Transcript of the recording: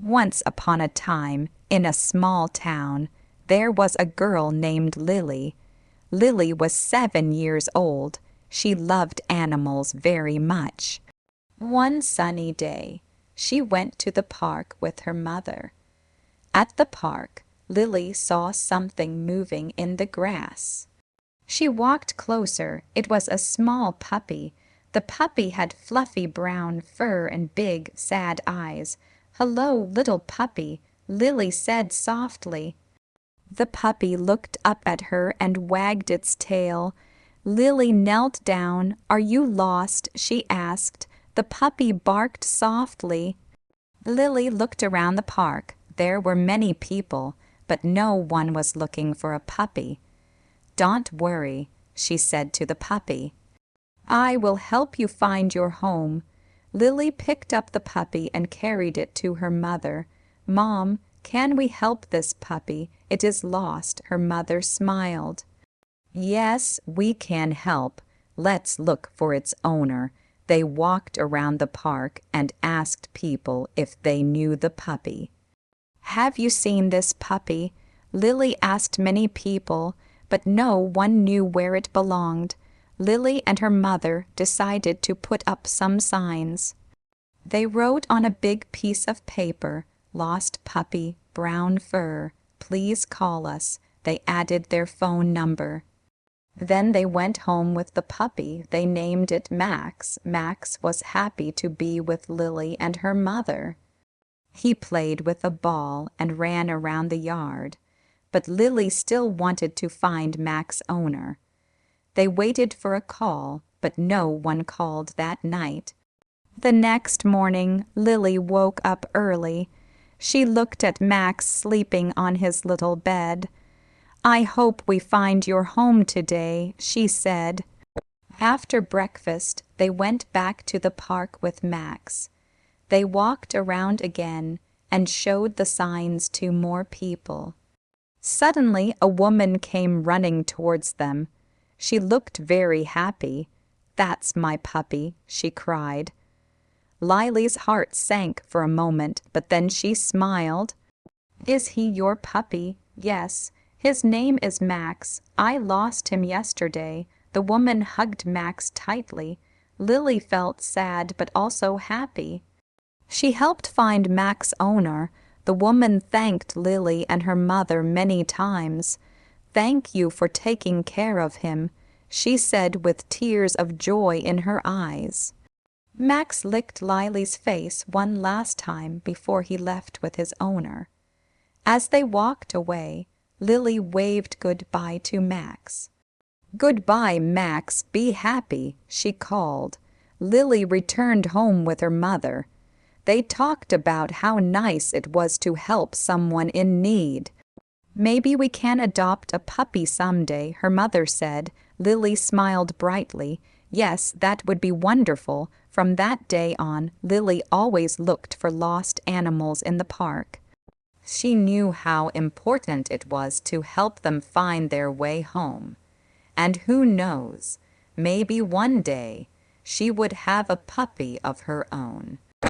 Once upon a time, in a small town, there was a girl named Lily. Lily was 7 years old. She loved animals very much. One sunny day, she went to the park with her mother. At the park, Lily saw something moving in the grass. She walked closer. It was a small puppy. The puppy had fluffy brown fur and big, sad eyes. "Hello, little puppy," Lily said softly. The puppy looked up at her and wagged its tail. Lily knelt down. "Are you lost?" she asked. The puppy barked softly. Lily looked around the park. There were many people, but no one was looking for a puppy. "Don't worry," she said to the puppy. "I will help you find your home." Lily picked up the puppy and carried it to her mother. "Mom, can we help this puppy? It is lost." Her mother smiled. "Yes, we can help. Let's look for its owner." They walked around the park and asked people if they knew the puppy. "Have you seen this puppy?" Lily asked many people, but no one knew where it belonged. Lily and her mother decided to put up some signs. They wrote on a big piece of paper, "Lost puppy, brown fur, please call us." They added their phone number. Then they went home with the puppy. They named it Max. Max was happy to be with Lily and her mother. He played with a ball and ran around the yard, but Lily still wanted to find Max's owner. They waited for a call, but no one called that night. The next morning, Lily woke up early. She looked at Max sleeping on his little bed. "I hope we find your home today," she said. After breakfast, they went back to the park with Max. They walked around again and showed the signs to more people. Suddenly, a woman came running towards them. She looked very happy. "That's my puppy," she cried. Lily's heart sank for a moment, but then she smiled. "Is he your puppy?" "Yes. His name is Max. I lost him yesterday." The woman hugged Max tightly. Lily felt sad but also happy. She helped find Max's owner. The woman thanked Lily and her mother many times. "Thank you for taking care of him," she said with tears of joy in her eyes. Max licked Lily's face one last time before he left with his owner. As they walked away, Lily waved goodbye to Max. "Goodbye, Max. Be happy," she called. Lily returned home with her mother. They talked about how nice it was to help someone in need. "Maybe we can adopt a puppy someday," her mother said. Lily smiled brightly. "Yes, that would be wonderful." From that day on, Lily always looked for lost animals in the park. She knew how important it was to help them find their way home. And who knows, maybe one day she would have a puppy of her own.